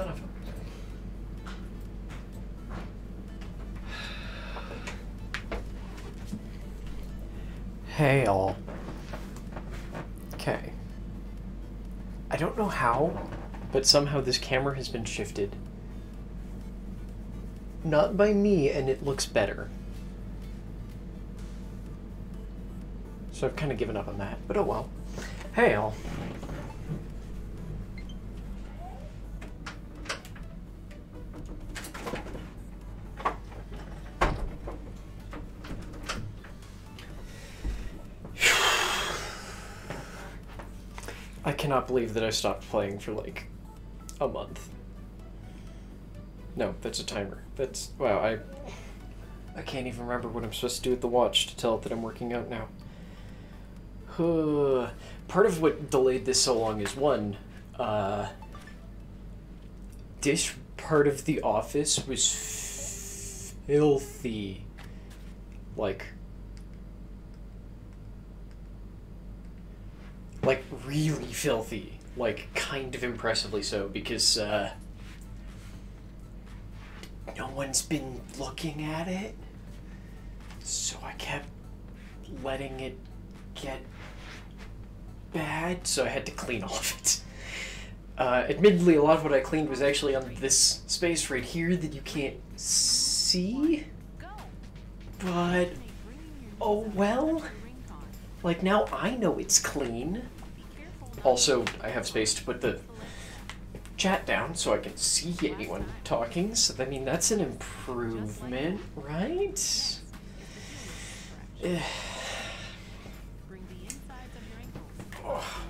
ton of them. Hey all. Okay. I don't know how, but somehow this camera has been shifted. Not by me, and it looks better. So I've kind of given up on that, but oh well. Hey all. I cannot believe that I stopped playing for like a month. No, that's a timer. That's, wow, I can't even remember what I'm supposed to do with the watch to tell it that I'm working out now. Part of what delayed this so long is one, this part of the office was filthy. Like really filthy. Like, kind of impressively so, because, no one's been looking at it. So I kept letting it get bad, so I had to clean all of it. Admittedly, a lot of what I cleaned was actually on this space right here that you can't see. But, oh well. Like, now I know it's clean. Also, I have space to put the chat down so I can see anyone talking. So, I mean, that's an improvement, right? Oh.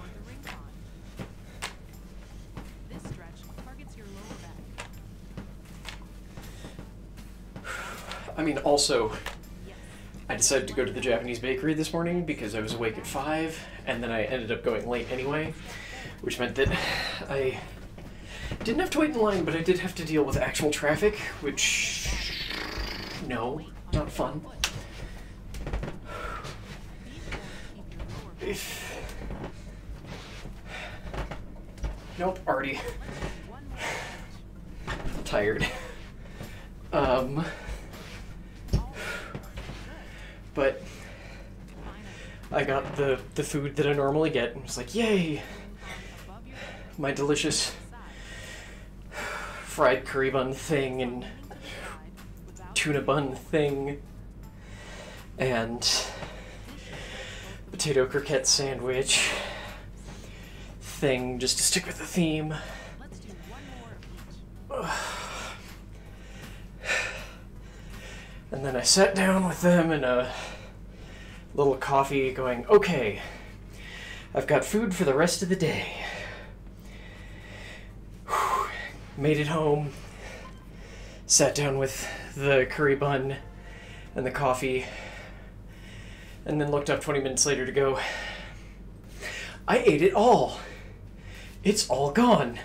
I mean, also, I decided to go to the Japanese bakery this morning because I was awake at 5, and then I ended up going late anyway, which meant that I didn't have to wait in line, but I did have to deal with actual traffic, which, no, not fun. Nope, already tired. But I got the food that I normally get, and was like, yay! My delicious fried curry bun thing and tuna bun thing and potato croquette sandwich thing, just to stick with the theme. And then I sat down with them and a little coffee going, okay, I've got food for the rest of the day. Whew. Made it home, sat down with the curry bun and the coffee, and then looked up 20 minutes later to go, I ate it all. It's all gone.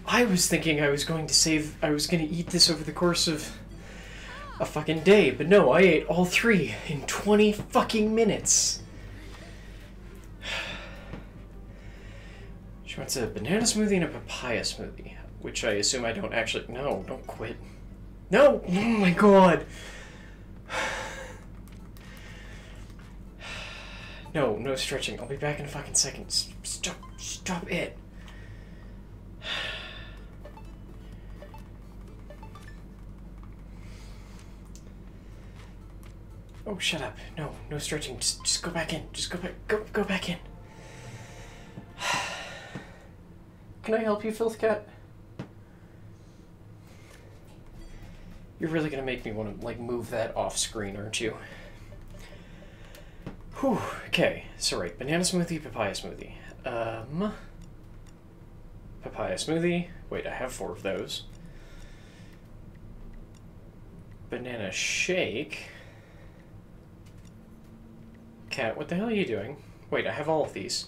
I was thinking I was going to eat this over the course of a fucking day, but no, I ate all 3 in 20 fucking minutes. She wants a banana smoothie and a papaya smoothie, which I assume I don't actually... No, don't quit. No! Oh my god! No, no stretching. I'll be back in a fucking second. Stop it. Oh, shut up. No, no stretching. Just go back in. Just go back in. Can I help you, Filth Cat? You're really gonna make me want to, like, move that off screen, aren't you? Whew. Okay, so right. Banana smoothie, papaya smoothie. Papaya smoothie. Wait, I have 4 of those. Banana shake. Cat, what the hell are you doing? Wait, I have all of these.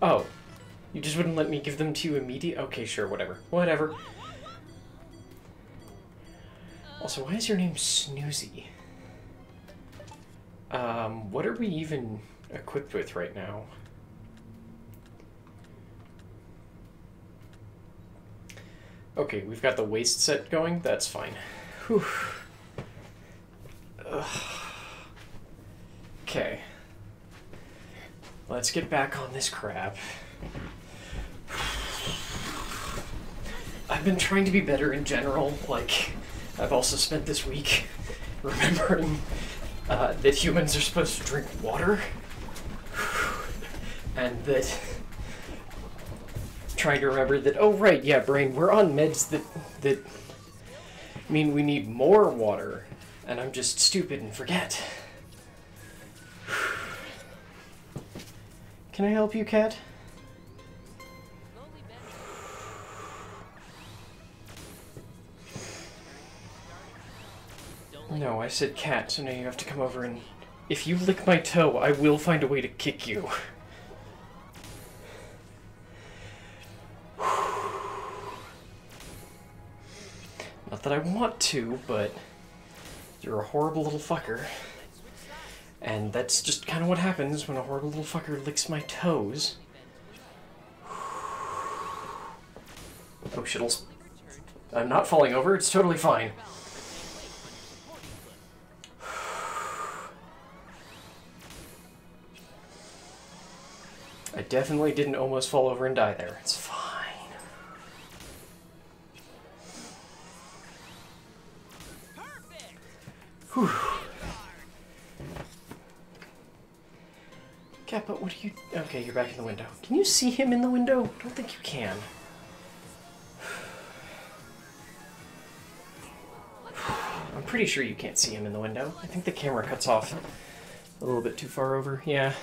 Oh. You just wouldn't let me give them to you immediately? Okay, sure, whatever. Whatever. Also, why is your name Snoozy? What are we even... equipped with right now. Okay, we've got the waist set going. That's fine. Whew. Okay. Let's get back on this crap. I've been trying to be better in general. Like, I've also spent this week remembering that humans are supposed to drink water. And that... trying to remember that, oh right, yeah, brain, we're on meds that mean we need more water. And I'm just stupid and forget. Can I help you, cat? No, I said cat, so now you have to come over and... If you lick my toe, I will find a way to kick you. Not that I want to, but you're a horrible little fucker. And that's just kind of what happens when a horrible little fucker licks my toes. Oh, shittles. I'm not falling over, it's totally fine. I definitely didn't almost fall over and die there. It's fine. Whew. Cat, but what are you... Okay, you're back in the window. Can you see him in the window? I don't think you can. I'm pretty sure you can't see him in the window. I think the camera cuts off a little bit too far over. Yeah.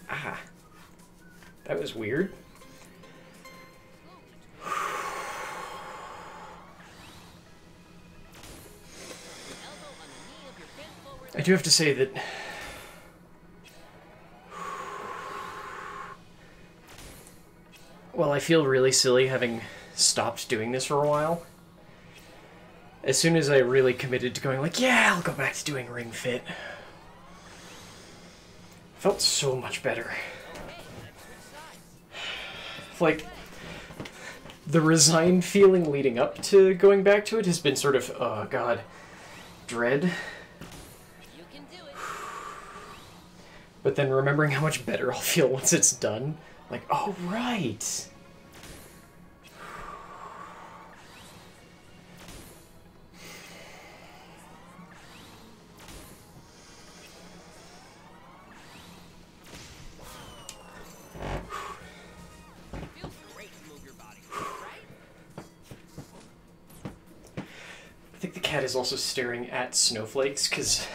Ah. That was weird. I do have to say that well, I feel really silly having stopped doing this for a while. As soon as I really committed to going like, yeah, I'll go back to doing Ring Fit, I felt so much better. Like, the resigned feeling leading up to going back to it has been sort of, oh god, dread. But then remembering how much better I'll feel once it's done, like, oh, right. I think the cat is also staring at snowflakes, because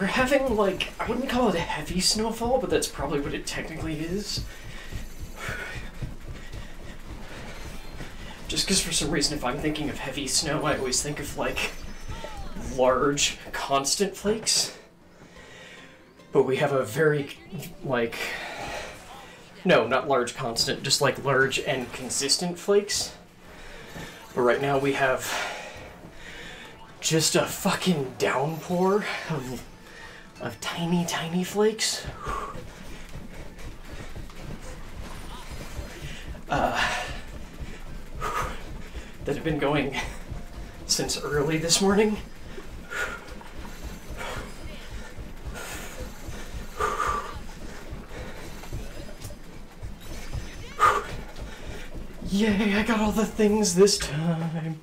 we're having, like, I wouldn't call it a heavy snowfall, but that's probably what it technically is. Just because for some reason if I'm thinking of heavy snow, I always think of, like, large, constant flakes. But we have a very, like... No, not large, constant, just, like, large and consistent flakes. But right now we have just a fucking downpour of tiny, tiny flakes. That have been going since early this morning. Yay, I got all the things this time.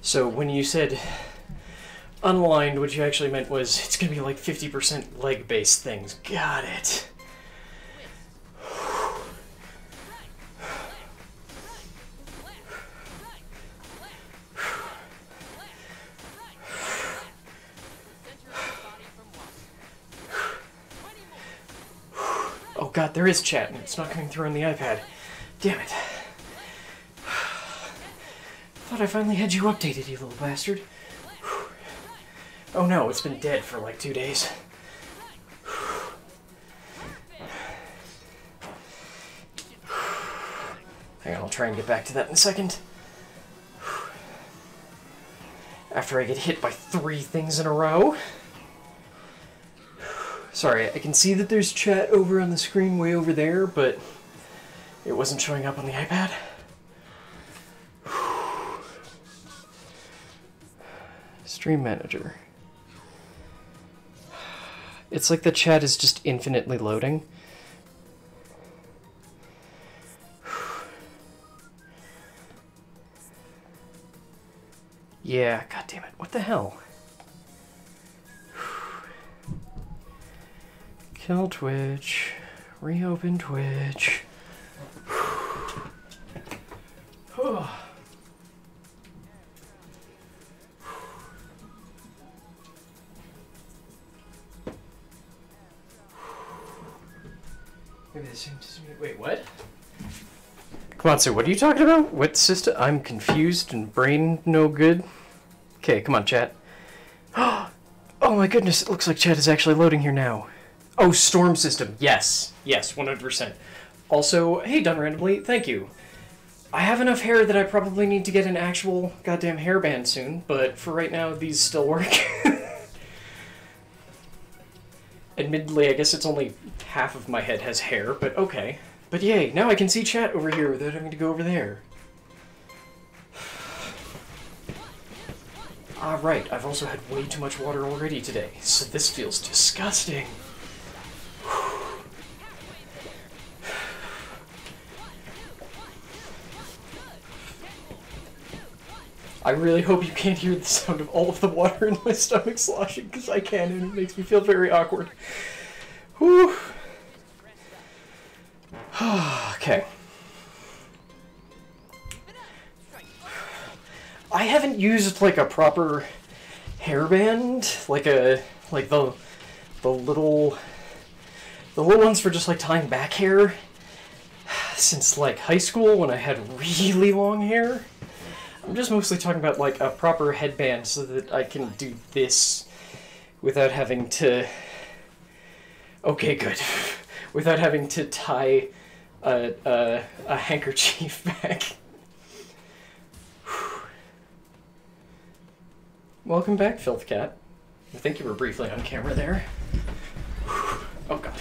So when you said unaligned, what you actually meant was it's gonna be like 50% leg-based things. Got it. Oh god, there is chat and it's not coming through on the iPad. Damn it. Thought I finally had you updated, you little bastard. Oh no, it's been dead for like 2 days. Hang on, I'll try and get back to that in a second. After I get hit by 3 things in a row. Sorry, I can see that there's chat over on the screen way over there, but it wasn't showing up on the iPad. Stream Manager. It's like the chat is just infinitely loading. Yeah, god damn it. What the hell? Kill Twitch. Reopen Twitch. Maybe the same system. Wait, what? Come on, sir, what are you talking about? What system? I'm confused and brain no good. Okay, come on, chat. Oh my goodness, it looks like chat is actually loading here now. Oh, storm system. Yes. Yes, 100%. Also, hey, done randomly, thank you. I have enough hair that I probably need to get an actual goddamn hairband soon, but for right now, these still work. Admittedly, I guess it's only half of my head has hair, but okay. But yay, now I can see chat over here without having to go over there. Ah, right, I've also had way too much water already today, so this feels disgusting. I really hope you can't hear the sound of all of the water in my stomach sloshing, because I can, and it makes me feel very awkward. Whew. Okay. I haven't used like a proper hairband, like the little ones for just like tying back hair, since like high school when I had really long hair. I'm just mostly talking about like a proper headband so that I can do this without having to... Okay, good. Without having to tie a handkerchief back. Welcome back, Filth Cat. I think you were briefly on camera there. Oh god.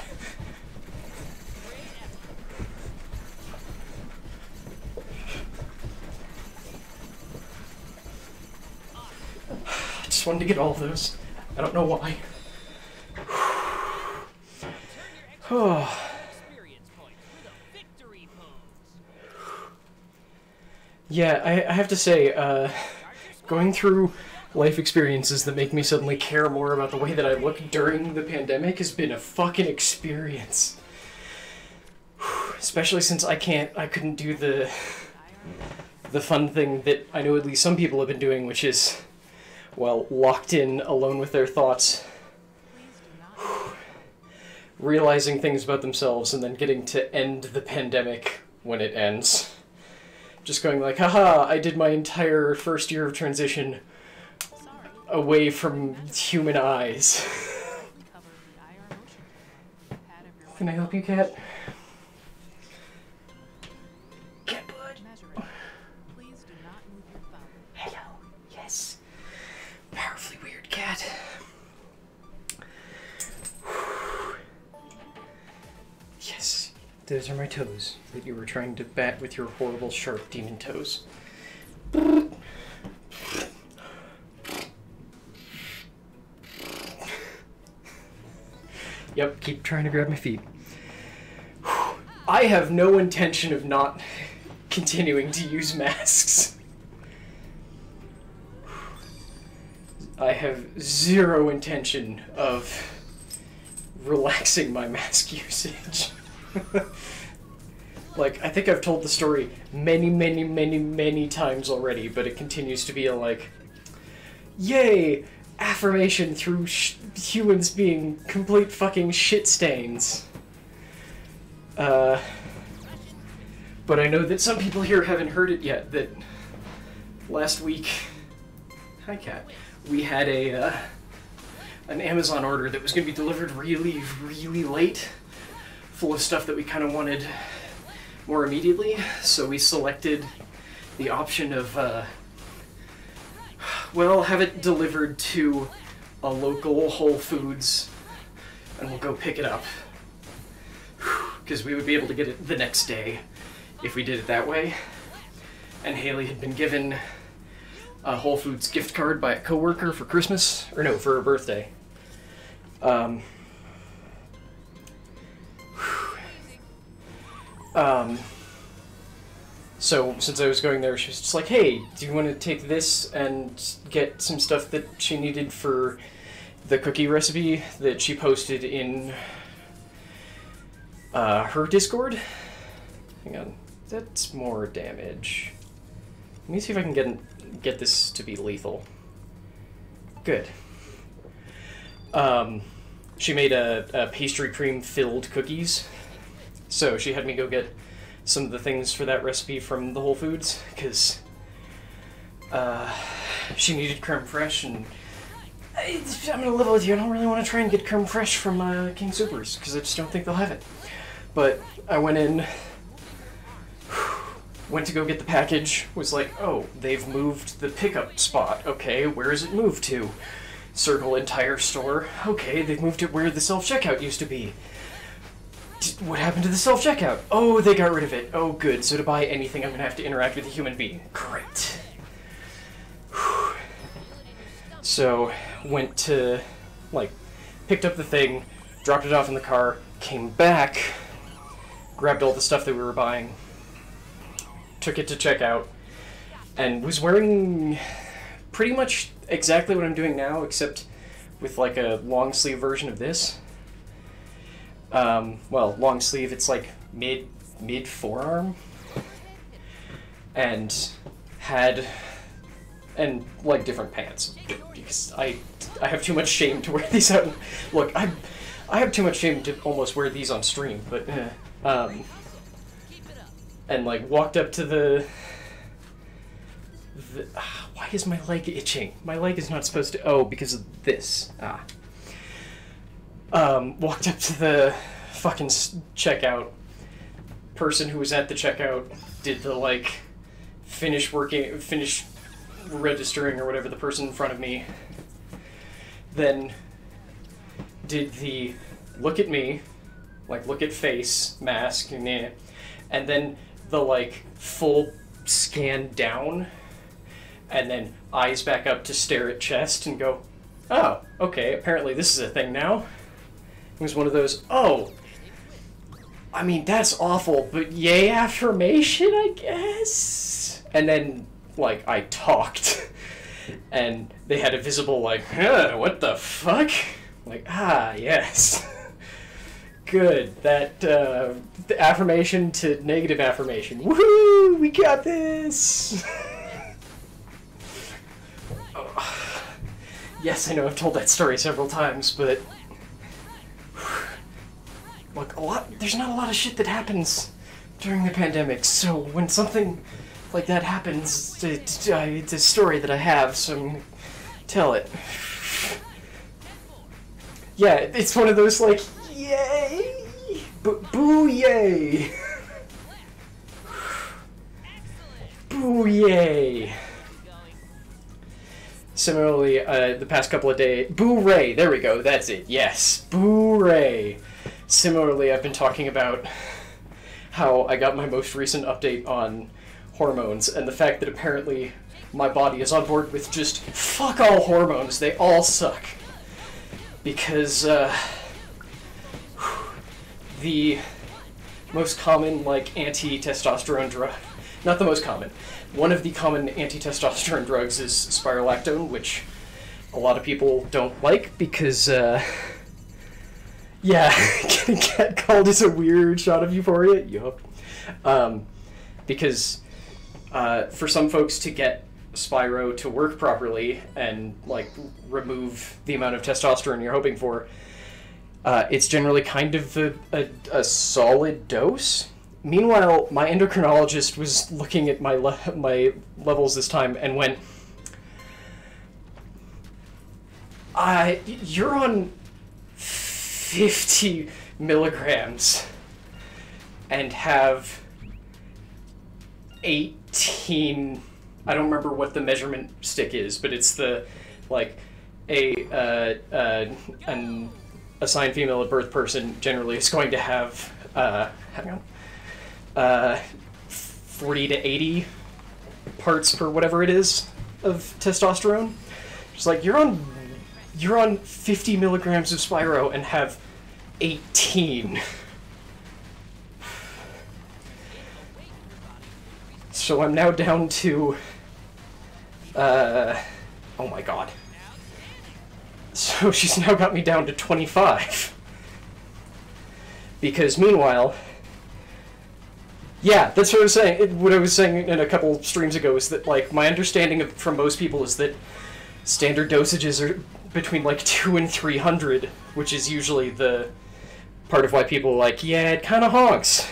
I just wanted to get all of those. I don't know why. Oh. Yeah, I have to say, going through life experiences that make me suddenly care more about the way that I look during the pandemic has been a fucking experience. Especially since I couldn't do the fun thing that I know at least some people have been doing, which is, well, locked in, alone with their thoughts, realizing things about themselves and then getting to end the pandemic when it ends. Just going like, haha, I did my entire first year of transition away from human eyes. Can I help you, cat? Cat bud. Hello. Yes. Powerfully weird cat. Yes. Those are my toes that you were trying to bat with your horrible sharp demon toes. Yep, keep trying to grab my feet. I have no intention of not continuing to use masks. I have zero intention of relaxing my mask usage. Like, I think I've told the story many times already, but it continues to be a, like, yay! Affirmation through humans being complete fucking shit stains. But I know that some people here haven't heard it yet, that last week... Hi, cat. We had an Amazon order that was going to be delivered really late, full of stuff that we kind of wanted more immediately, so we selected the option of, well, have it delivered to a local Whole Foods, and we'll go pick it up. Because we would be able to get it the next day if we did it that way. And Haley had been given a Whole Foods gift card by a coworker for Christmas, or no, for her birthday. So since I was going there, she was just like, hey, do you want to take this and get some stuff that she needed for the cookie recipe that she posted in her Discord? Hang on, that's more damage. Let me see if I can get this to be lethal. Good. She made a pastry cream filled cookies, so she had me go get some of the things for that recipe from the Whole Foods, because she needed creme fraiche, and I'm gonna level with you, I don't really want to try and get creme fraiche from King Soopers, because I just don't think they'll have it. But I went in, went to go get the package, was like, oh, they've moved the pickup spot. Okay, where is it moved to? Circle entire store. Okay, they've moved it where the self-checkout used to be. What happened to the self-checkout? Oh, they got rid of it. Oh, good. So to buy anything, I'm going to have to interact with a human being. Great. So, went to, picked up the thing, dropped it off in the car, came back, grabbed all the stuff that we were buying, took it to checkout, and was wearing pretty much exactly what I'm doing now, except with, a long-sleeve version of this. Well, long sleeve, it's mid forearm, and different pants, because I have too much shame to wear these out. Look, I have too much shame to almost wear these on stream, but, and, walked up to the why is my leg itching? My leg is not supposed to, oh, because of this, walked up to the fucking checkout. Person who was at the checkout did the, finish registering or whatever the person in front of me. Then did the look at me, look at face, mask, and then the, full scan down, and then eyes back up to stare at chest and go, oh, okay, apparently this is a thing now. It was one of those, oh, I mean, that's awful, but yay affirmation, I guess? And then, I talked, and they had a visible, huh, what the fuck? Yes. Good, that, the affirmation to negative affirmation. Woohoo, we got this! Oh. Yes, I know I've told that story several times, but look, there's not a lot of shit that happens during the pandemic, so when something like that happens, it's a story that I have, so I'm gonna tell it. Yeah, it's one of those, yay! Boo yay! Boo yay! Similarly, the past couple of days, boo-ray, there we go, that's it, yes, boo-ray. Similarly, I've been talking about how I got my most recent update on hormones, and the fact that apparently my body is on board with just fuck all hormones, they all suck. Because, the most common, anti-testosterone drug, not the most common, one of the common anti-testosterone drugs is spirolactone, which a lot of people don't like because, yeah, getting catcalled is a weird shot of euphoria. Yup. Because for some folks to get Spyro to work properly and remove the amount of testosterone you're hoping for, it's generally kind of a solid dose. Meanwhile, my endocrinologist was looking at my levels this time and went, you're on 50 milligrams and have 18. I don't remember what the measurement stick is, but it's the like an assigned female at birth person generally is going to have hang on 40 to 80 parts per whatever it is of testosterone. It's like you're on 50 milligrams of Spyro and have 18. So I'm now down to oh my god. So she's now got me down to 25. Because meanwhile, yeah, that's what I was saying. What I was saying in a couple streams ago is that, like, my understanding from most people is that standard dosages are between, like, 200 and 300, which is usually the part of why people are like, yeah, it kind of honks.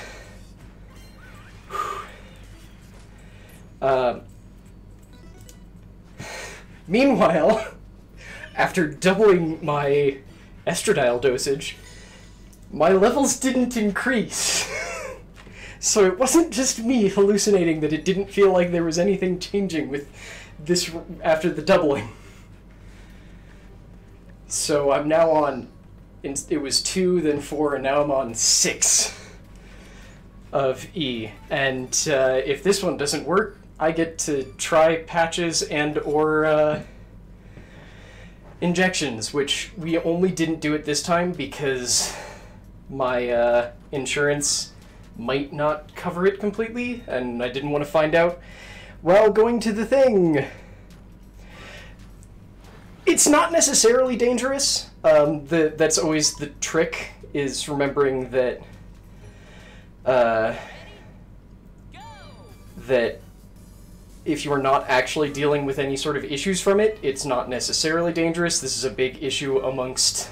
Meanwhile, after doubling my estradiol dosage, my levels didn't increase. So it wasn't just me hallucinating that it didn't feel like there was anything changing with this after the doubling. So I'm now on, it was 2, then 4, and now I'm on 6 of E. And if this one doesn't work, I get to try patches and or injections, which we only didn't do it this time because my insurance might not cover it completely, and I didn't want to find out while going to the thing. It's not necessarily dangerous. That's always the trick, is remembering that that if you're not actually dealing with any sort of issues from it, it's not necessarily dangerous. This is a big issue amongst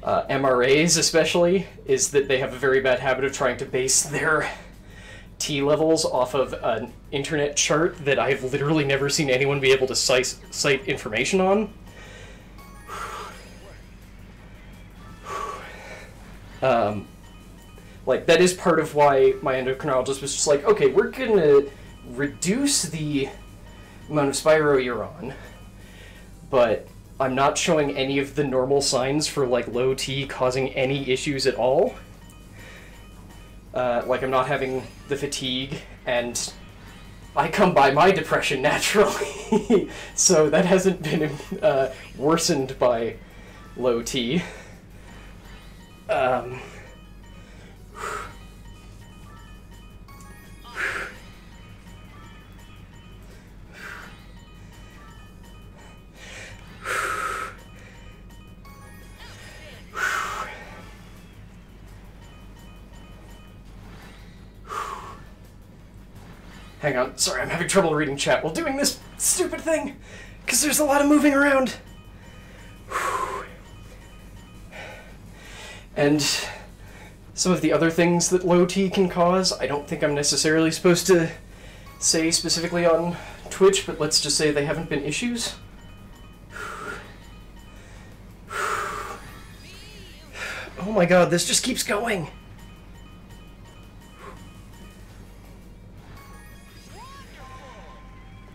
MRAs especially, is that they have a very bad habit of trying to base their T levels off of an internet chart that I've literally never seen anyone be able to cite information on. Like, that is part of why my endocrinologist was just like, okay, we're gonna reduce the amount of Spyro you're on, but I'm not showing any of the normal signs for, like, low T causing any issues at all. Like, I'm not having the fatigue, and I come by my depression naturally, so that hasn't been worsened by low T. Hang on, sorry, I'm having trouble reading chat while doing this stupid thing, because there's a lot of moving around. And some of the other things that low T can cause, I don't think I'm necessarily supposed to say specifically on Twitch, but let's just say they haven't been issues. Oh my god, this just keeps going.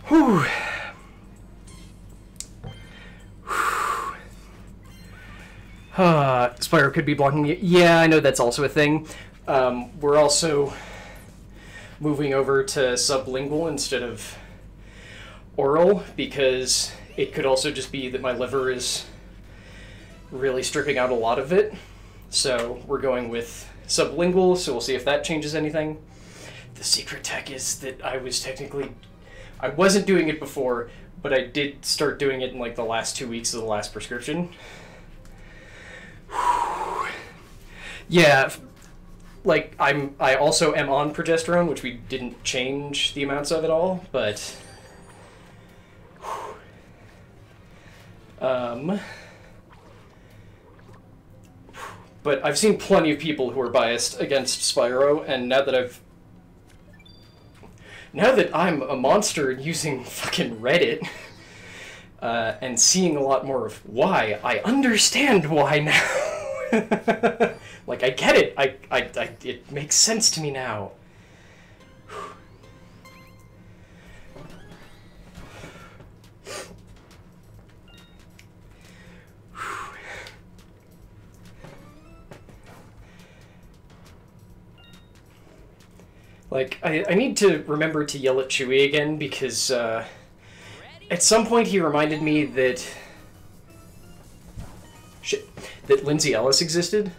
Whew. Spyro could be blocking you. Yeah, I know that's also a thing. We're also moving over to sublingual instead of oral, because it could also just be that my liver is really stripping out a lot of it. So we're going with sublingual, so we'll see if that changes anything. The secret tech is that I wasn't doing it before, but I did start doing it in, like, the last 2 weeks of the last prescription. Yeah, like, I also am on progesterone, which we didn't change the amounts of at all, but but I've seen plenty of people who are biased against Spyro, and now that I'm a monster and using fucking Reddit, and seeing a lot more of why, I understand why now. Like, I get it. It makes sense to me now. Like, I need to remember to yell at Chewie again, because, at some point he reminded me that... Shit. That Lindsay Ellis existed.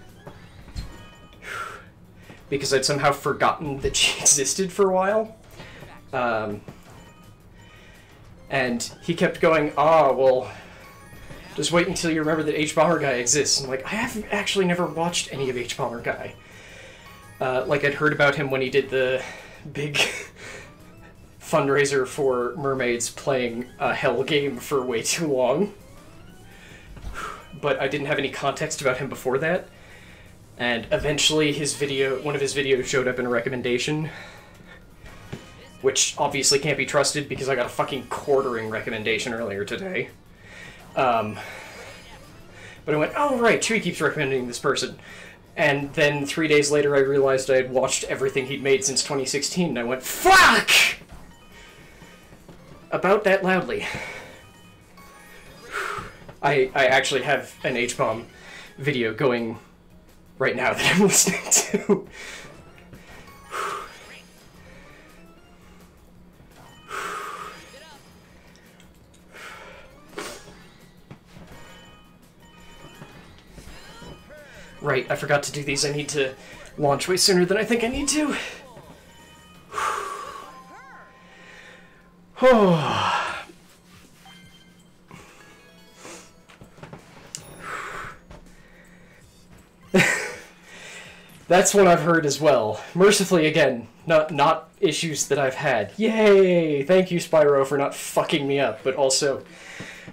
Because I'd somehow forgotten that she existed for a while. And he kept going, well, just wait until you remember that H-Bomber Guy exists. I'm like, I have actually never watched any of H-Bomber Guy. Like, I'd heard about him when he did the big fundraiser for mermaids playing a Hell game for way too long. But I didn't have any context about him before that. And eventually one of his videos showed up in a recommendation. Which obviously can't be trusted because I got a fucking quartering recommendation earlier today. But I went, oh right, Chewie keeps recommending this person. And then 3 days later I realized I had watched everything he'd made since 2016, and I went, fuck! About that loudly. I actually have an H-bomb video going right now that I'm listening to. Right, I forgot to do these. I need to launch way sooner than I think I need to. That's what I've heard as well. Mercifully, again, not issues that I've had. Yay! Thank you, Spyro, for not fucking me up, but also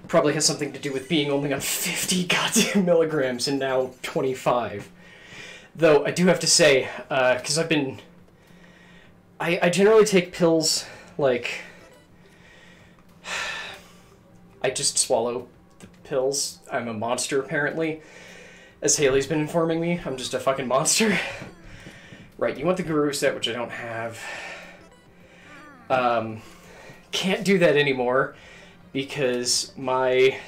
probably has something to do with being only on 50 goddamn milligrams and now 25. Though, I do have to say, because I've been... I generally take pills, like... I just swallow the pills. I'm a monster, apparently. As Haley's been informing me, I'm just a fucking monster. Right, you want the Guru set, which I don't have. Can't do that anymore, because I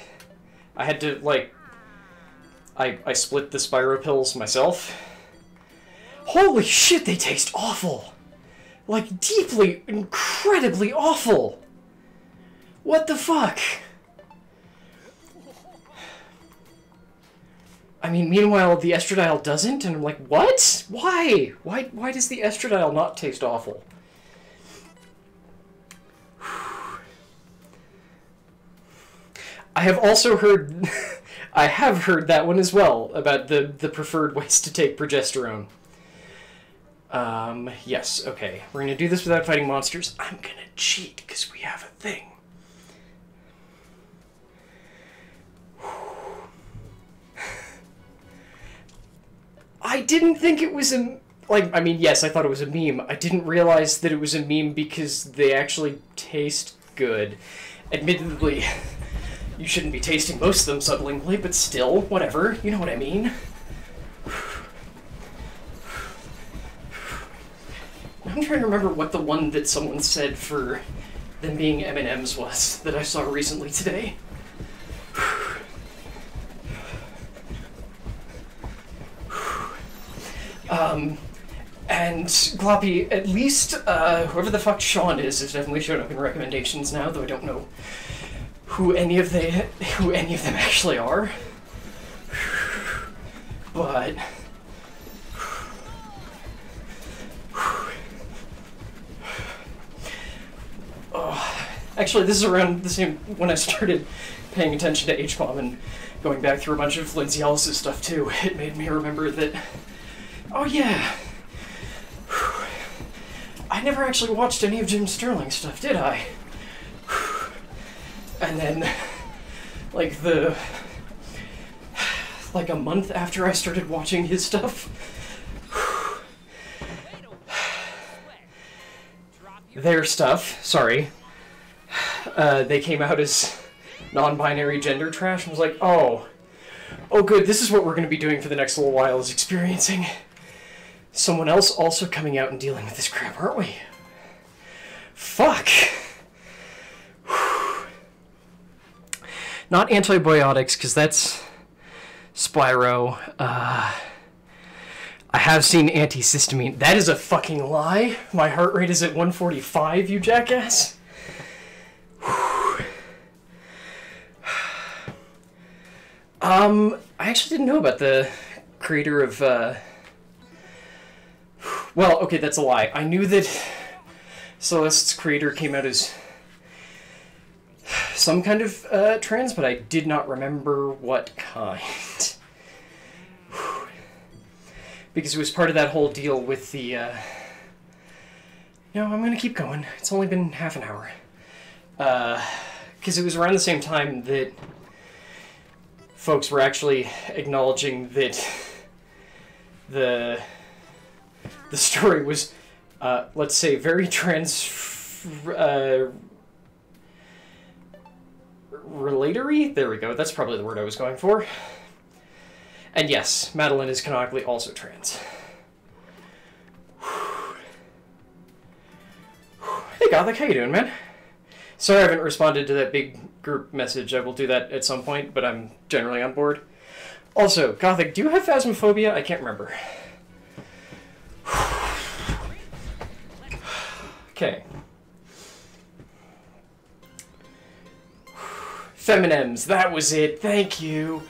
had to, like... I split the Spyro pills myself. Holy shit, they taste awful! Like, deeply, incredibly awful! What the fuck? I mean, meanwhile, the estradiol doesn't, and I'm like, what? Why? Why does the estradiol not taste awful? I have also heard... I have heard that one as well, about the preferred ways to take progesterone. Yes, okay. We're gonna do this without fighting monsters. I'm gonna cheat, because we have a thing. I didn't think it was a... Like, I mean, yes, I thought it was a meme. I didn't realize that it was a meme because they actually taste good. Admittedly, you shouldn't be tasting most of them sublingually, but still, whatever. You know what I mean. I'm trying to remember what the one that someone said for them being M&Ms was that I saw recently today. And Gloppy, at least, whoever the fuck Sean is definitely showing up in recommendations now, though I don't know who any of them actually are. But... Oh, actually, this is around the same when I started paying attention to H-Bomb and going back through a bunch of Lindsay Ellis' stuff, too. It made me remember that... Oh, yeah! I never actually watched any of Jim Sterling's stuff, did I? And then, like, like a month after I started watching his stuff, their stuff, sorry, they came out as non-binary gender trash, and was like, oh good, this is what we're going to be doing for the next little while, is experiencing someone else also coming out and dealing with this crap, aren't we? Fuck! Not antibiotics, because that's Spyro. I have seen antihistamine. That is a fucking lie. My heart rate is at 145, you jackass. I actually didn't know about the creator of, well, okay, that's a lie. I knew that Celeste's creator came out as some kind of trans, but I did not remember what kind. Because it was part of that whole deal with the, no, I'm gonna keep going. It's only been half an hour. Because it was around the same time that folks were actually acknowledging that the story was, let's say, very relatory? There we go, that's probably the word I was going for. And yes, Madeline is canonically also trans. Hey Gothic, how you doing, man? Sorry I haven't responded to that big group message. I will do that at some point, but I'm generally on board. Also, Gothic, do you have phasmophobia? I can't remember. Okay. Feminems, that was it. Thank you.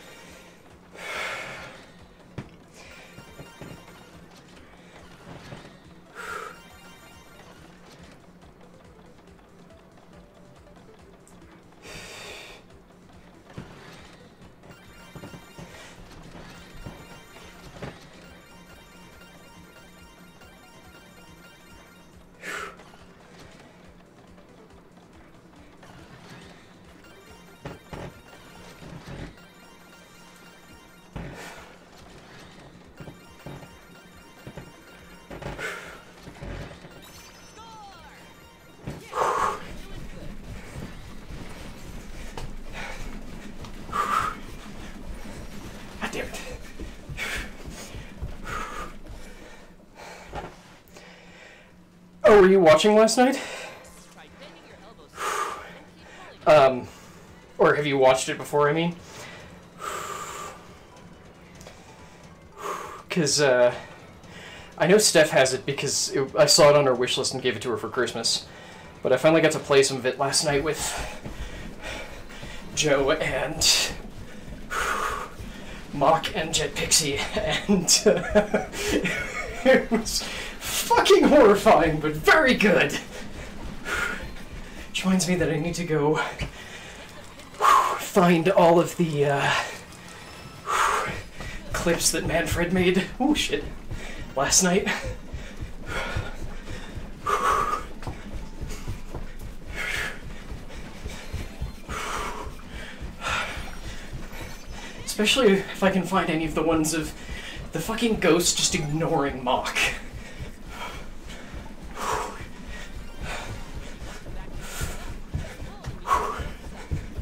Oh, were you watching last night? Or have you watched it before, I mean? Because, I know Steph has it because I saw it on her wish list and gave it to her for Christmas. But I finally got to play some of it last night with Joe and Mock and Jet Pixie, and it was fucking horrifying, but very good. Which reminds me that I need to go find all of the clips that Manfred made. Oh shit. Last night. Especially if I can find any of the ones of the fucking ghost just ignoring Mock.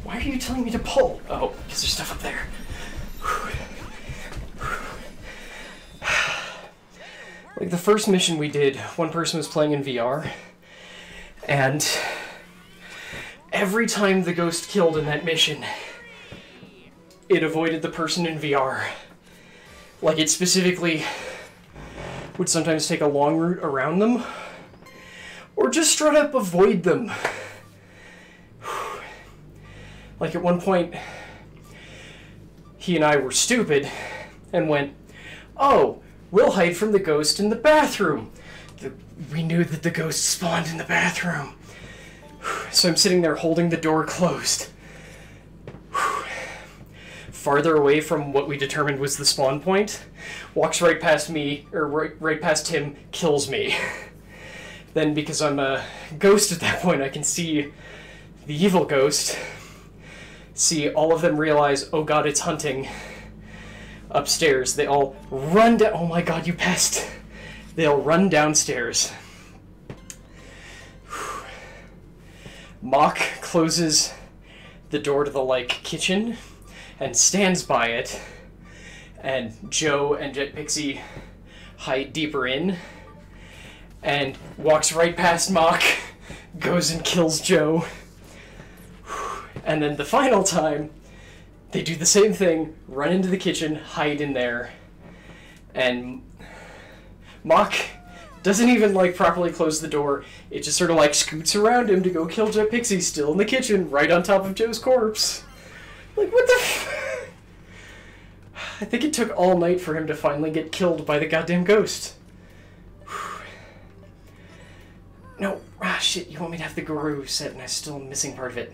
Why are you telling me to pull? Oh, because there's stuff up there. Like the first mission we did, one person was playing in VR, and every time the ghost killed in that mission, it avoided the person in VR. Like, it specifically would sometimes take a long route around them, or just straight up avoid them. Like, at one point, he and I were stupid, and went, oh, we'll hide from the ghost in the bathroom. We knew that the ghost spawned in the bathroom. So I'm sitting there holding the door closed. Farther away from what we determined was the spawn point, walks right past me, or right past him, kills me. Then, because I'm a ghost at that point, I can see the evil ghost, see all of them realize, oh god, it's hunting. Upstairs, they all run down, oh my god, you pest! They all run downstairs. Mock closes the door to the, like, kitchen, and stands by it, and Joe and Jet Pixie hide deeper in, and walks right past Mock, goes and kills Joe, and then the final time, they do the same thing, run into the kitchen, hide in there, and Mock doesn't even, like, properly close the door. It just sort of, like, scoots around him to go kill Jet Pixie, still in the kitchen, right on top of Joe's corpse. Like, what the f... I think it took all night for him to finally get killed by the goddamn ghost. No. Ah, shit, you want me to have the Guru set and I'm still missing part of it.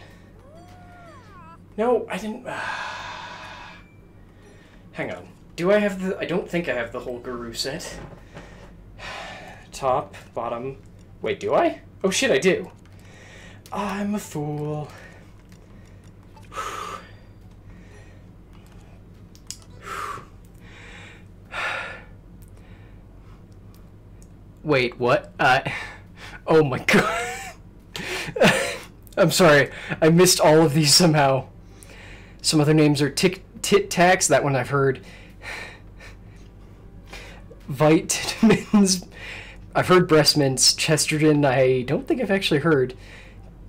No, I didn't... Hang on. Do I have the... I don't think I have the whole Guru set. Top, bottom... Wait, do I? Oh shit, I do. I'm a fool. Wait, what? Oh my god. I'm sorry. I missed all of these somehow. Some other names are Tit Tax, that one I've heard. Vitamins. I've heard breast mints. Chesterton, I don't think I've actually heard.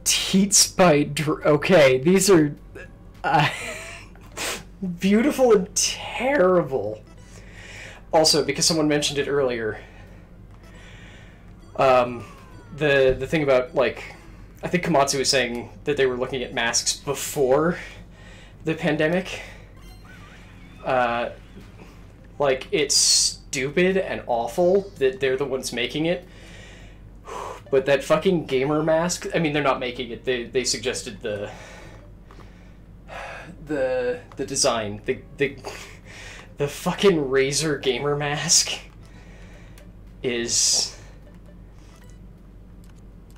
Teats by... Okay, these are... beautiful and terrible. Also, because someone mentioned it earlier, the thing about, like, I think Komatsu was saying that they were looking at masks before the pandemic. Like, it's stupid and awful that they're the ones making it. But that fucking gamer mask, I mean, they're not making it. They suggested the design. The fucking Razer gamer mask is...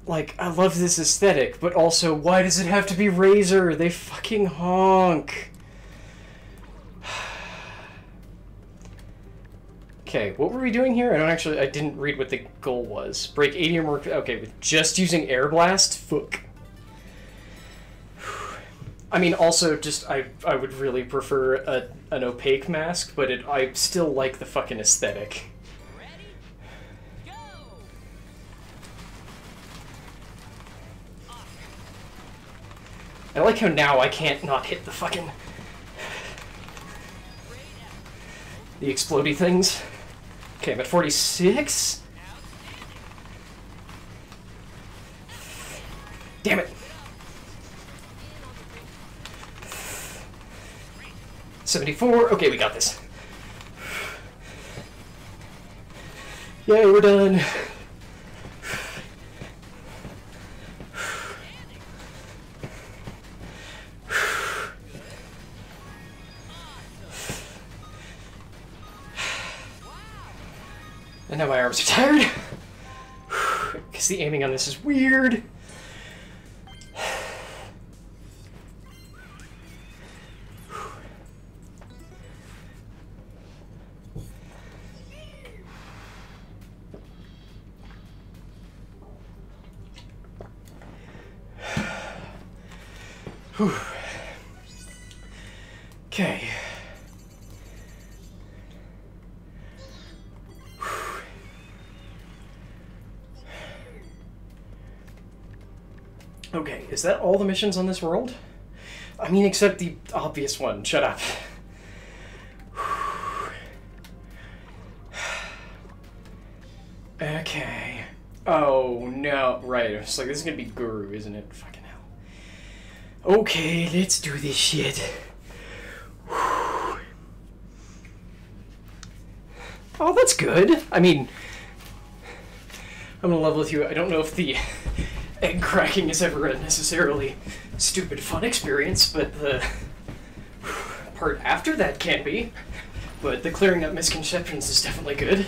Like, I love this aesthetic, but also, why does it have to be Razer? They fucking honk. Okay, what were we doing here? I didn't read what the goal was. Break 80 or more... Okay, with just using Air Blast? Fuck. I mean, also, just, I would really prefer an opaque mask, but I still like the fucking aesthetic. I like how now I can't not hit the fucking... the explodey things. Okay, I'm at 46? Damn it! 74? Okay, we got this. Yay, we're done! And now my arms are tired. Because the aiming on this is weird. Okay. Okay, is that all the missions on this world? I mean, except the obvious one. Shut up. Okay. Oh, no. Right, it's like, this is gonna be Guru, isn't it? Fucking hell. Okay, let's do this shit. Oh, that's good. I mean, I'm gonna level with you. I don't know if the egg cracking is ever a necessarily stupid fun experience, but the part after that can be. But the clearing up misconceptions is definitely good.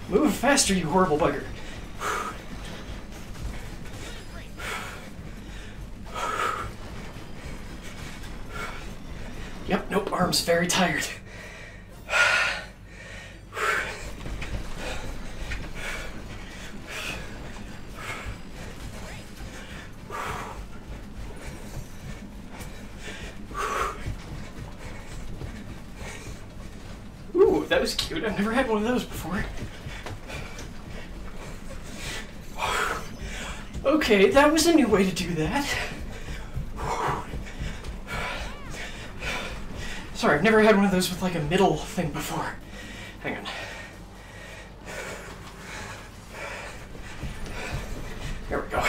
Move faster, you horrible bugger. Yep, nope, arm's very tired. Ooh, that was cute. I've never had one of those before. Okay, that was a new way to do that. Sorry, I've never had one of those with like a middle thing before. Hang on. There we go.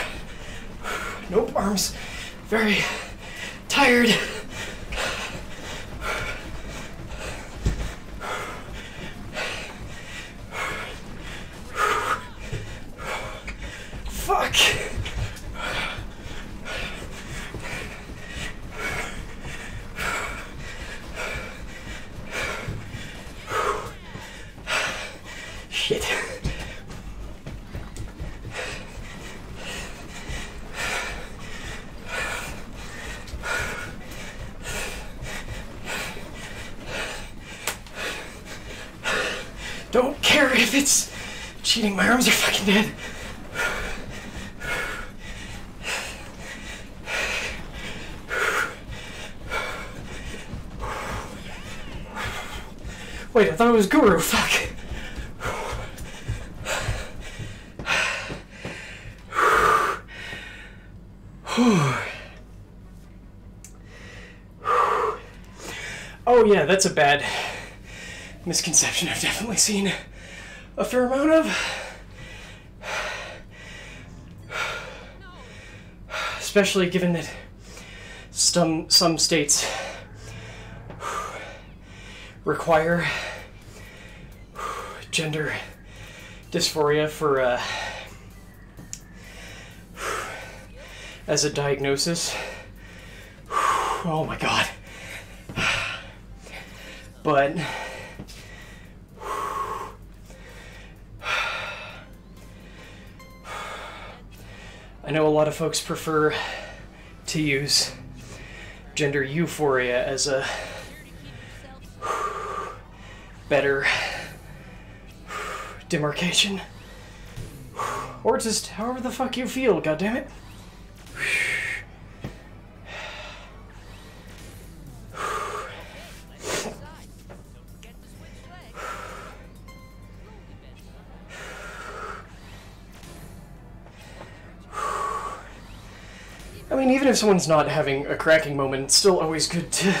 Nope, arms very tired. Fuck. Shit. Don't care if it's cheating, my arms are fucking dead. Wait, I thought it was Guru, fuck. Oh yeah, that's a bad misconception I've definitely seen a fair amount of. Especially given that some states require gender dysphoria for as a diagnosis. Oh my god. But I know a lot of folks prefer to use gender euphoria as a better demarcation. Or just however the fuck you feel, goddammit. I mean, even if someone's not having a cracking moment, it's still always good to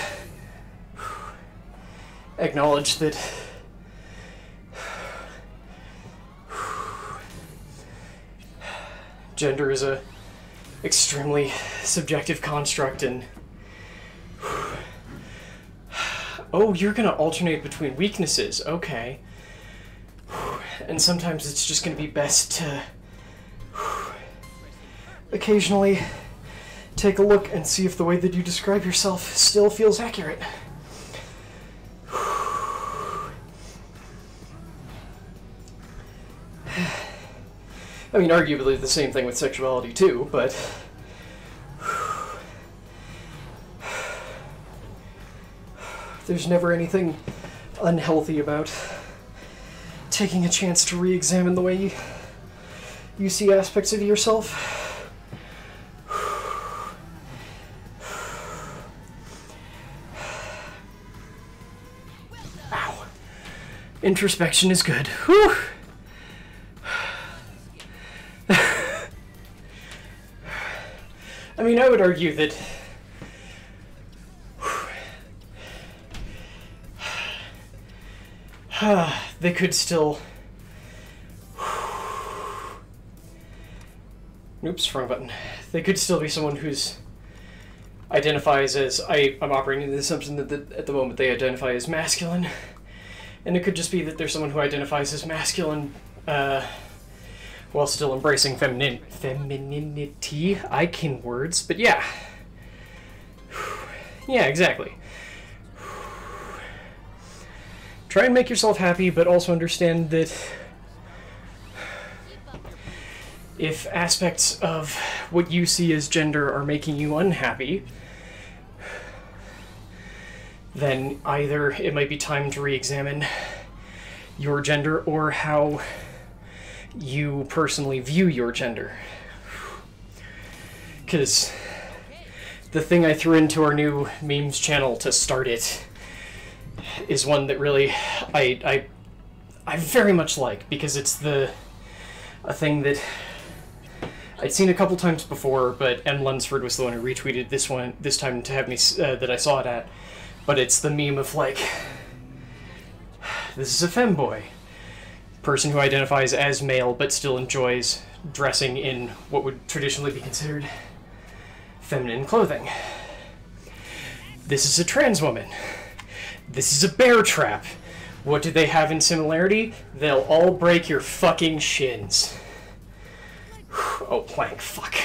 acknowledge that gender is a extremely subjective construct, and oh, you're gonna alternate between weaknesses, okay. And sometimes it's just gonna be best to occasionally take a look and see if the way that you describe yourself still feels accurate. I mean, arguably the same thing with sexuality too, but there's never anything unhealthy about taking a chance to re-examine the way you see aspects of yourself. Ow. Introspection is good. Whew. I mean, I would argue that they could still... Oops, wrong button. They could still be someone who's identifies as... I'm operating in the assumption that at the moment they identify as masculine. And it could just be that there's someone who identifies as masculine while still embracing femininity. I can words, but yeah. Yeah, exactly. Try and make yourself happy, but also understand that if aspects of what you see as gender are making you unhappy, then either it might be time to re-examine your gender or how you personally view your gender. Because the thing I threw into our new memes channel to start it is one that really I very much like, because it's a thing that I'd seen a couple times before, but M. Lunsford was the one who retweeted this time to have me that I saw it at. But it's the meme of like, this is a femboy. Person who identifies as male but still enjoys dressing in what would traditionally be considered feminine clothing. This is a trans woman. This is a bear trap. What do they have in similarity? They'll all break your fucking shins. Oh, plank, fuck.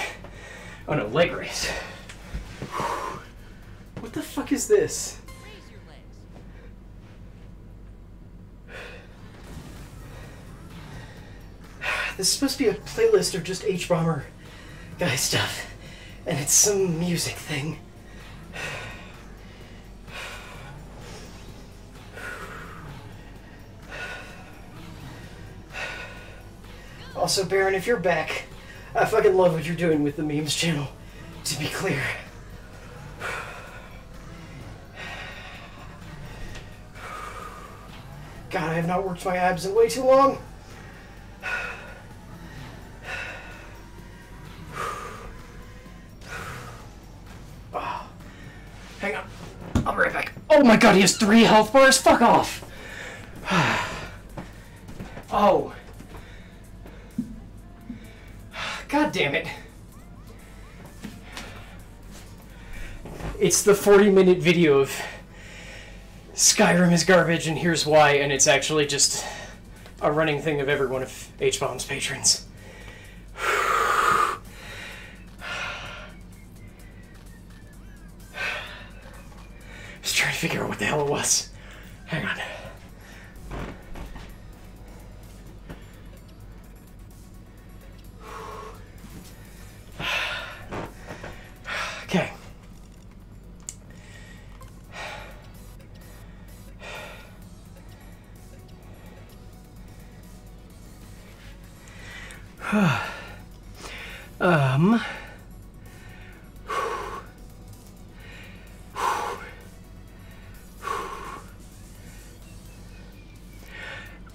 Oh no, leg raise. What the fuck is this? This is supposed to be a playlist of just H-Bomber guy stuff. And it's some music thing. Also, Baron, if you're back, I fucking love what you're doing with the memes channel, to be clear. God, I have not worked my abs in way too long. Oh, hang on. I'll be right back. Oh my god, he has 3 health bars? Fuck off! Oh. God damn it. It's the 40-minute video of Skyrim is garbage and here's why, and it's actually just a running thing of every one of H-Bomb's patrons. I was trying to figure out what the hell it was. Hang on. Okay.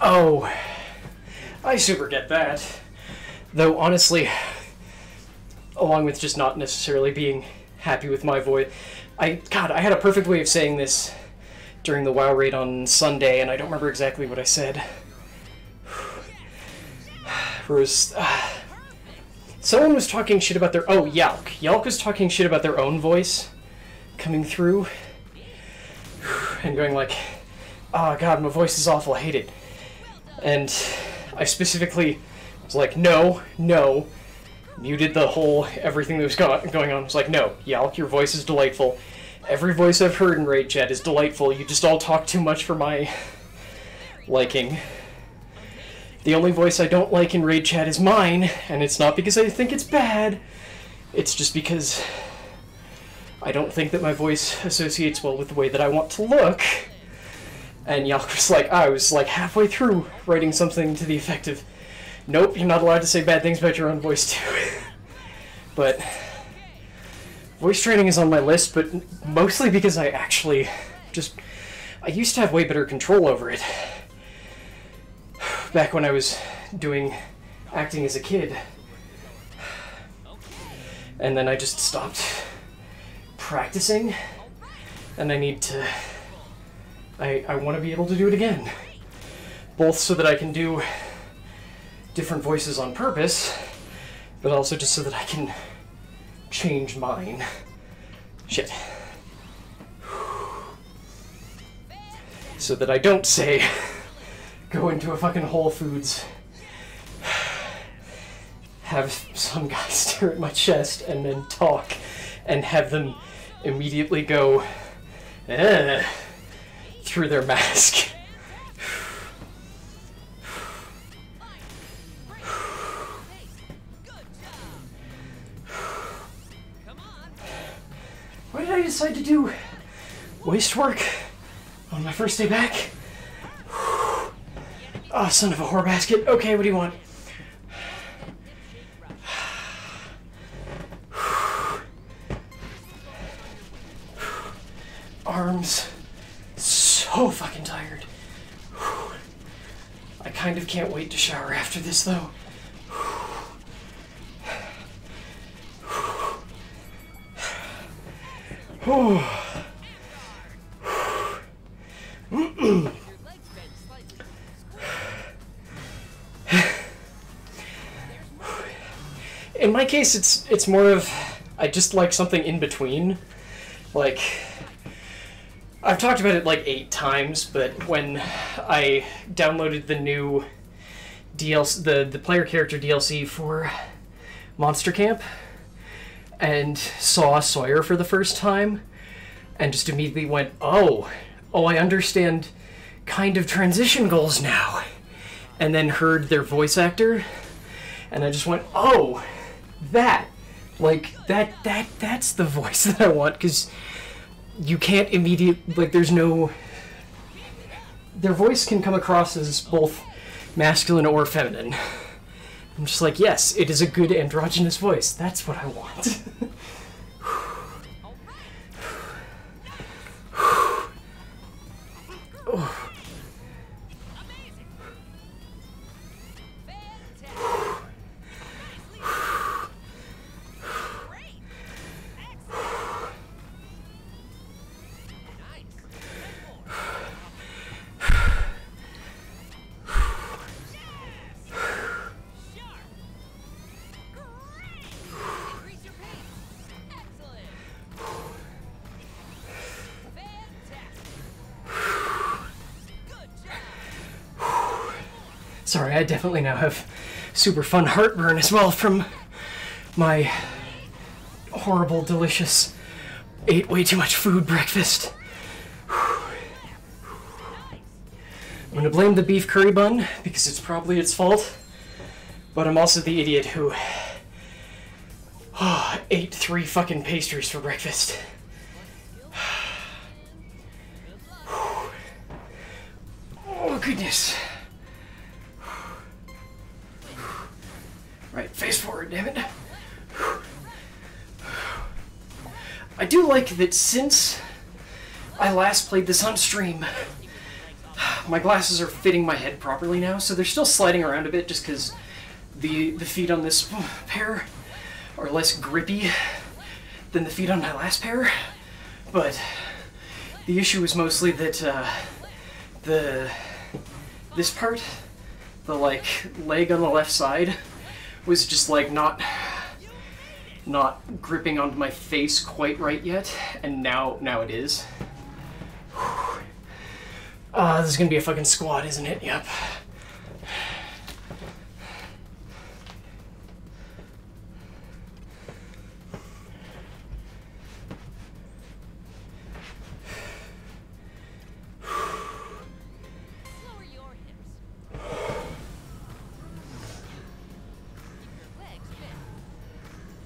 Oh, I super get that. Though honestly, along with just not necessarily being happy with my voice, I had a perfect way of saying this during the WoW raid on Sunday, and I don't remember exactly what I said. Whereas, someone was talking shit about their... Oh, Yalk. Yalk was talking shit about their own voice coming through. And going like, oh god, my voice is awful, I hate it. And I specifically was like, no, muted the whole, everything that was going on. I was like, no, Yalk, your voice is delightful. Every voice I've heard in Raid Chat is delightful. You just all talk too much for my liking. The only voice I don't like in Raid Chat is mine, and it's not because I think it's bad. It's just because I don't think that my voice associates well with the way that I want to look. And Yalk was like, I was like halfway through writing something to the effect of, nope, you're not allowed to say bad things about your own voice too. But voice training is on my list, but mostly because I actually I used to have way better control over it. Back when I was doing acting as a kid. And then I just stopped practicing, and I need to... I want to be able to do it again. Both so that I can do different voices on purpose, but also just so that I can change mine. Shit. So that I don't say, go into a fucking Whole Foods, have some guy stare at my chest and then talk, and have them immediately go, through their mask. Why did I decide to do waist work on my first day back? Oh, son of a whore basket. Okay, what do you want? Arms. So fucking tired. I kind of can't wait to shower after this, though. in my case, it's more of I just like something in between. Like, I've talked about it like 8 times, but when I downloaded the new DLC, the player character DLC for Monster Camp, and saw Sawyer for the first time, and just immediately went, oh, I understand kind of transition goals now. And then heard their voice actor, and I just went, oh, that's the voice that I want, because you can't immediately, like, their voice can come across as both masculine or feminine. I'm just like, yes, it is a good androgynous voice. That's what I want. Sorry, I definitely now have super fun heartburn as well from my horrible, delicious, ate way too much food breakfast. I'm gonna blame the beef curry bun because it's probably its fault, but I'm also the idiot who ate 3 fucking pastries for breakfast. Oh, goodness. Right, face forward, damn it. I do like that since I last played this on stream, my glasses are fitting my head properly now, so they're still sliding around a bit just because the feet on this pair are less grippy than the feet on my last pair. But the issue is mostly that this part, the like leg on the left side, was just like not gripping onto my face quite right yet, and now it is. This is gonna be a fucking squat, isn't it? Yep.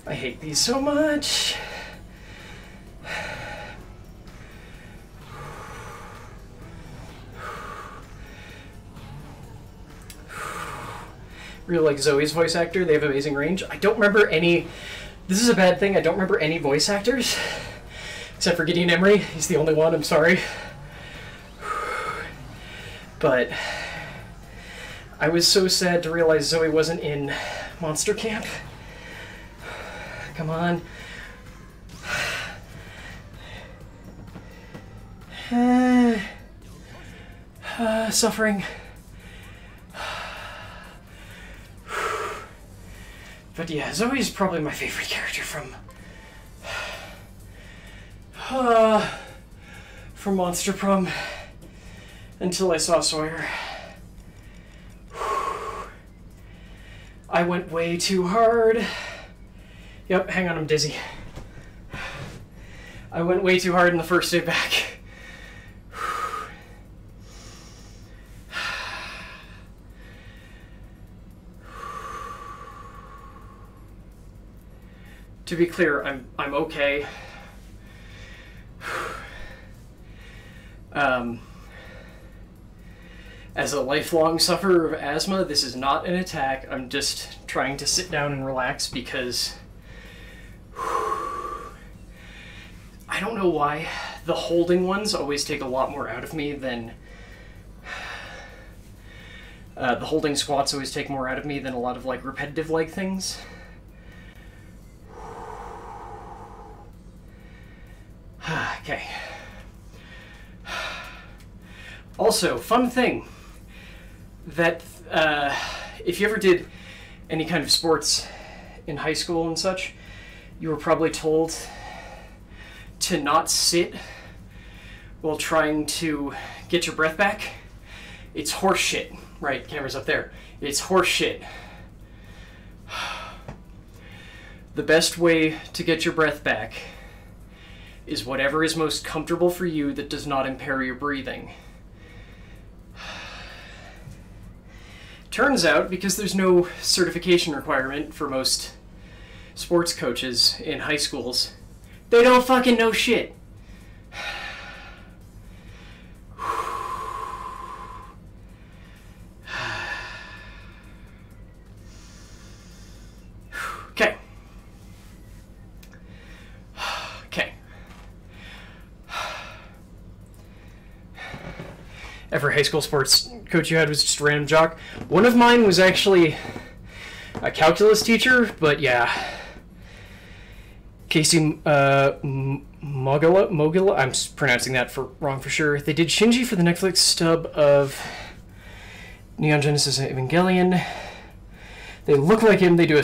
I hate these so much. Really like Zoe's voice actor. They have amazing range. I don't remember any... This is a bad thing. I don't remember any voice actors. Except for Gideon Emery. He's the only one. I'm sorry. But I was so sad to realize Zoe wasn't in Monster Camp. Come on. Suffering. But yeah, Zoe's probably my favorite character from Monster Prom until I saw Sawyer. I went way too hard. Yep, hang on, I'm dizzy. I went way too hard in the first day back. To be clear, I'm okay. As a lifelong sufferer of asthma, this is not an attack. I'm just trying to sit down and relax because I don't know why the holding ones always take a lot more out of me than the holding squats always take more out of me than a lot of like repetitive leg things. Okay. Also, fun thing that if you ever did any kind of sports in high school and such, you were probably told to not sit while trying to get your breath back. It's horse shit. Right, camera's up there. It's horse shit. The best way to get your breath back is whatever is most comfortable for you that does not impair your breathing. Turns out, because there's no certification requirement for most sports coaches in high schools, they don't fucking know shit. Okay. Okay. Every high school sports coach you had was just a random jock. One of mine was actually a calculus teacher, but yeah. Casey Mogila, I'm pronouncing that wrong for sure. They did Shinji for the Netflix stub of Neon Genesis Evangelion. They look like him. They do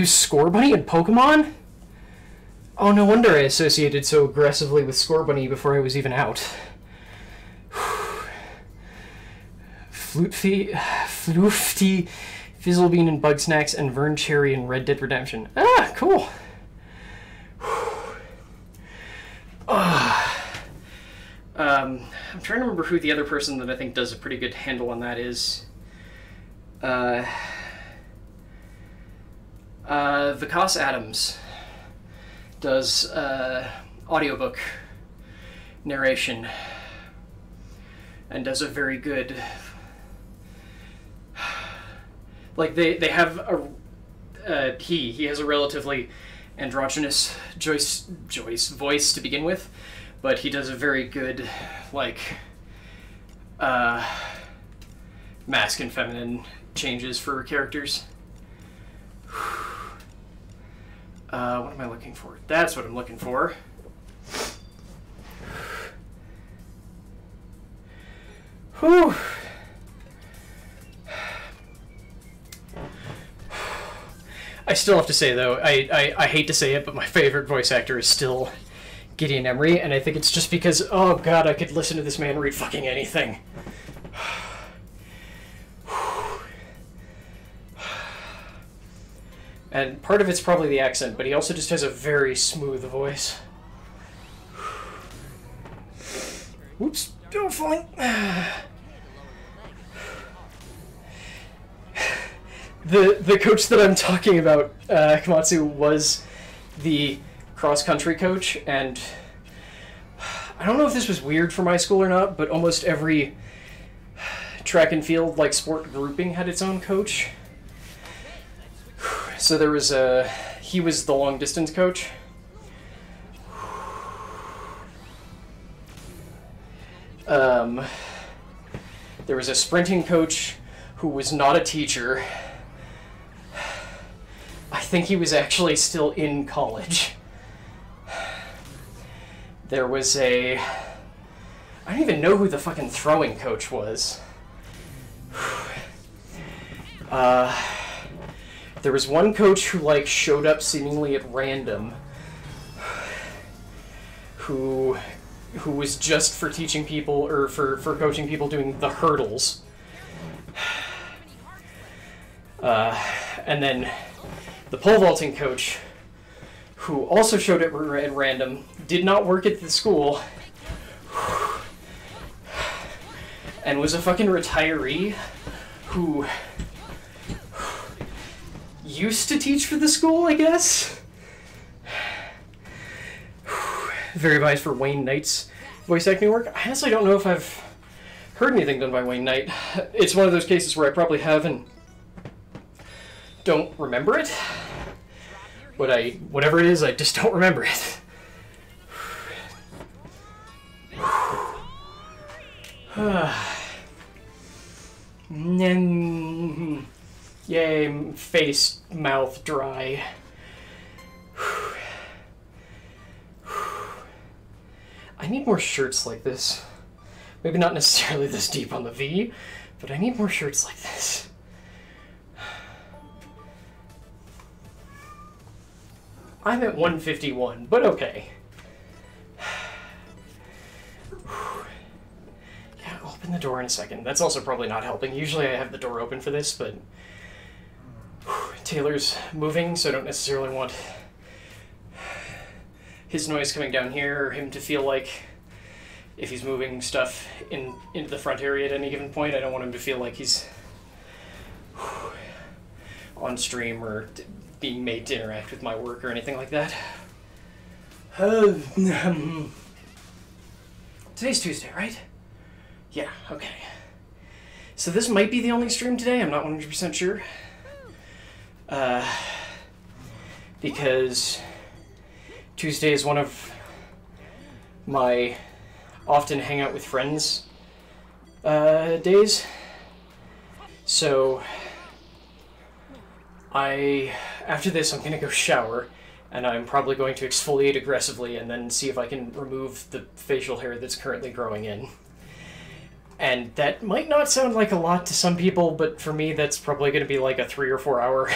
Score Bunny and Pokemon. Oh, no wonder I associated so aggressively with Score Bunny before I was even out. Floofty, Fizzlebean and Bugsnax, and Vern Cherry in Red Dead Redemption. Ah, cool. I'm trying to remember who the other person that I think does a pretty good handle on that is. Vikas Adams does audiobook narration and does a very good, like they have a he has a relatively androgynous Joyce voice to begin with, but he does a very good like mask and feminine changes for characters. What am I looking for? That's what I'm looking for. Whew. I still have to say, though, I hate to say it, but my favorite voice actor is still Gideon Emery, and I think it's just because, oh god, I could listen to this man read fucking anything. And part of it's probably the accent, but he also just has a very smooth voice. Whoops, don't fall. The coach that I'm talking about, Komatsu, was the cross-country coach, and I don't know if this was weird for my school or not, but almost every track and field, like, sport grouping had its own coach. So there was he was the long distance coach. There was a sprinting coach who was not a teacher. I think he was actually still in college. There was I don't even know who the fucking throwing coach was. There was one coach who, like, showed up seemingly at random, who was just for teaching people, or for coaching people doing the hurdles. And then the pole vaulting coach, who also showed up at random, did not work at the school, and was a fucking retiree who used to teach for the school, I guess. Very biased for Wayne Knight's voice acting work. I honestly don't know if I've heard anything done by Wayne Knight. It's one of those cases where I probably have and don't remember it. But whatever it is, I just don't remember it. Yay, face, mouth dry. I need more shirts like this. Maybe not necessarily this deep on the V, but I need more shirts like this. I'm at 151, but okay. Yeah, I'll open the door in a second. That's also probably not helping. Usually I have the door open for this, but Taylor's moving, so I don't necessarily want his noise coming down here, or him to feel like if he's moving stuff into the front area at any given point, I don't want him to feel like he's on stream or being made to interact with my work or anything like that. Today's Tuesday, right? Yeah, okay. So this might be the only stream today, I'm not 100% sure. Because Tuesday is one of my often hang out with friends days. So after this I'm gonna go shower, and I'm probably going to exfoliate aggressively and then see if I can remove the facial hair that's currently growing in. And that might not sound like a lot to some people, but for me that's probably going to be like a 3 or 4 hour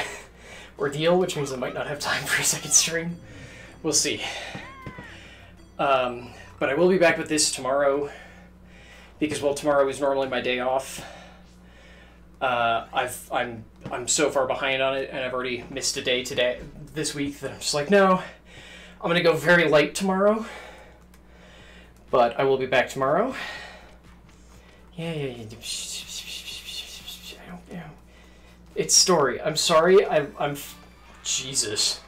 ordeal, which means I might not have time for a second stream. We'll see. But I will be back with this tomorrow, because, well, tomorrow is normally my day off. I'm so far behind on it, and I've already missed a day this week, that I'm just like, no, I'm gonna go very light tomorrow. But I will be back tomorrow. Yeah. It's story. I'm sorry. I'm Jesus.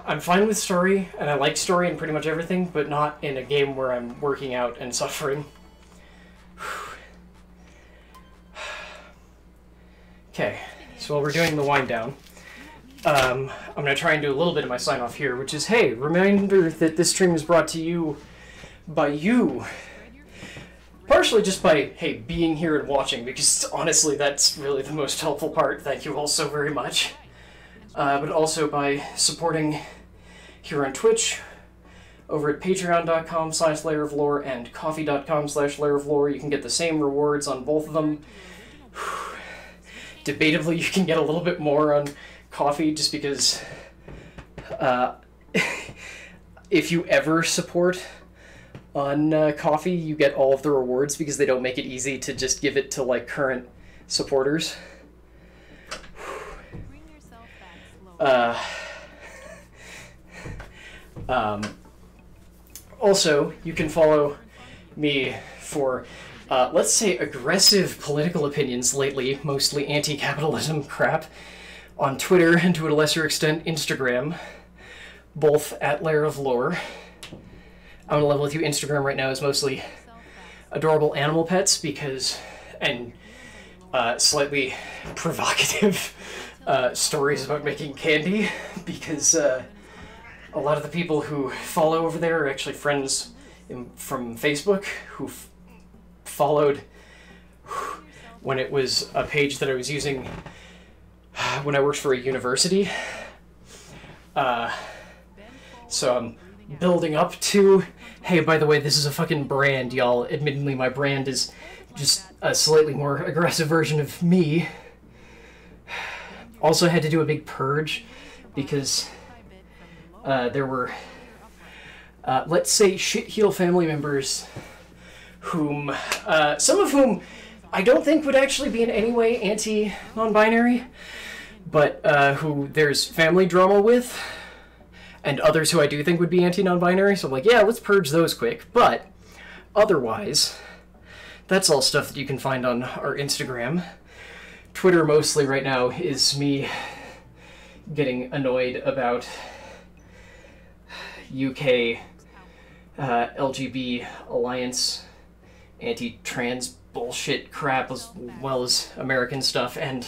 I'm fine with story, and I like story in pretty much everything, but not in a game where I'm working out and suffering. Okay, so while we're doing the wind down, I'm going to try and do a little bit of my sign off here, which is, hey, reminder that this stream is brought to you by you. Partially just by, hey, being here and watching, because honestly that's really the most helpful part. Thank you all so very much. But also by supporting here on Twitch, over at patreon.com/layeroflore and coffee.com/layeroflore. You can get the same rewards on both of them. Debatably, you can get a little bit more on coffee, just because if you ever support on coffee, you get all of the rewards, because they don't make it easy to just give it to, like, current supporters. Also, you can follow me for, let's say, aggressive political opinions lately, mostly anti-capitalism crap, on Twitter, and to a lesser extent Instagram, both at Layer of Lore. I'm on a level with you. Instagram right now is mostly adorable animal pets, because, and slightly provocative stories about making candy, because a lot of the people who follow over there are actually friends from Facebook who followed when it was a page that I was using when I worked for a university. So I'm building up to, hey, by the way, this is a fucking brand, y'all. Admittedly, my brand is just a slightly more aggressive version of me. Also had to do a big purge, because there were, let's say, shitheel family members whom, some of whom I don't think would actually be in any way anti-non-binary, but who there's family drama with, and others who I do think would be anti-non-binary, so I'm like, yeah, let's purge those quick. But otherwise, that's all stuff that you can find on our Instagram. Twitter mostly right now is me getting annoyed about UK LGB alliance anti-trans bullshit crap, as well as American stuff, and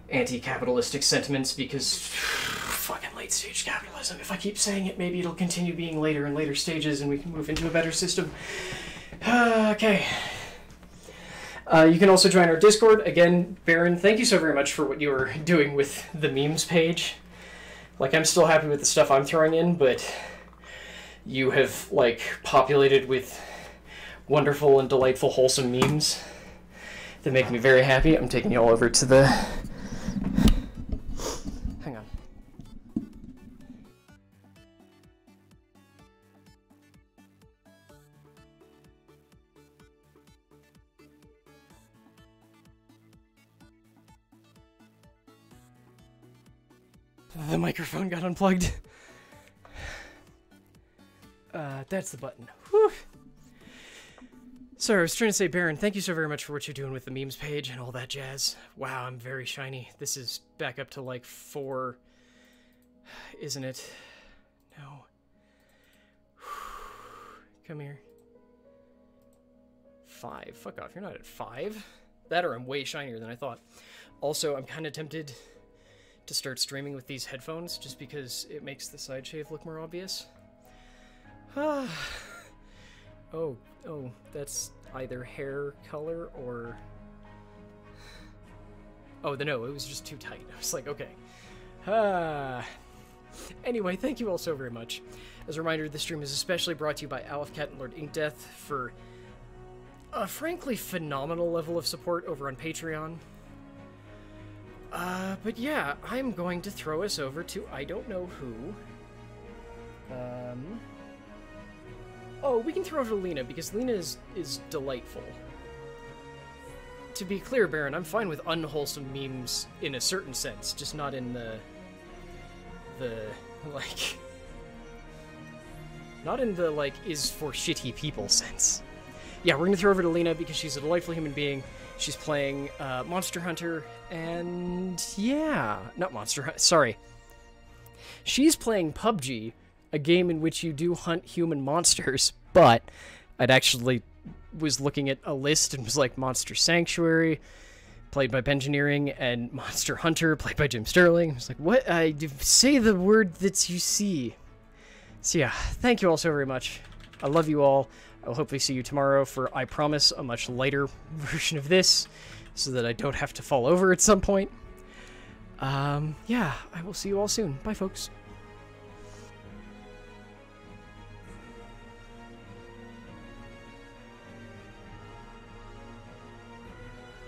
anti-capitalistic sentiments, because fucking late-stage capitalism. If I keep saying it, maybe it'll continue being later and later stages, and we can move into a better system. Okay. You can also join our Discord. Again, Baron, thank you so very much for what you were doing with the memes page. Like, I'm still happy with the stuff I'm throwing in, but you have, like, populated with wonderful and delightful, wholesome memes that make me very happy. I'm taking you all over to the... Hang on. The microphone got unplugged. That's the button. Whew. Sorry, I was trying to say, Baron, thank you so very much for what you're doing with the memes page and all that jazz. Wow, I'm very shiny. This is back up to like 4, isn't it? No. Come here. 5. Fuck off, you're not at 5. That or I'm way shinier than I thought. Also, I'm kind of tempted to start streaming with these headphones just because it makes the side shave look more obvious. Oh, that's either hair color or... Oh, no, it was just too tight. I was like, okay. Anyway, thank you all so very much. As a reminder, this stream is especially brought to you by Alefcat and Lord Inkdeath for a frankly phenomenal level of support over on Patreon. But yeah, I'm going to throw us over to I don't know who. Oh, we can throw over to Lena, because Lena is delightful. To be clear, Baron, I'm fine with unwholesome memes in a certain sense, just not in the like... Not in the, like, is for shitty people sense. Yeah, we're gonna throw over to Lena because she's a delightful human being. She's playing, Monster Hunter, and yeah... Not Monster Hunter, sorry. She's playing PUBG, a game in which you do hunt human monsters, but I'd actually was looking at a list and was like Monster Sanctuary, played by Bengineering, and Monster Hunter, played by Jim Sterling. I was like, what? Say the word that you see. So yeah, thank you all so very much. I love you all. I'll hopefully see you tomorrow for, I promise, a much lighter version of this, so that I don't have to fall over at some point. Yeah, I will see you all soon. Bye, folks.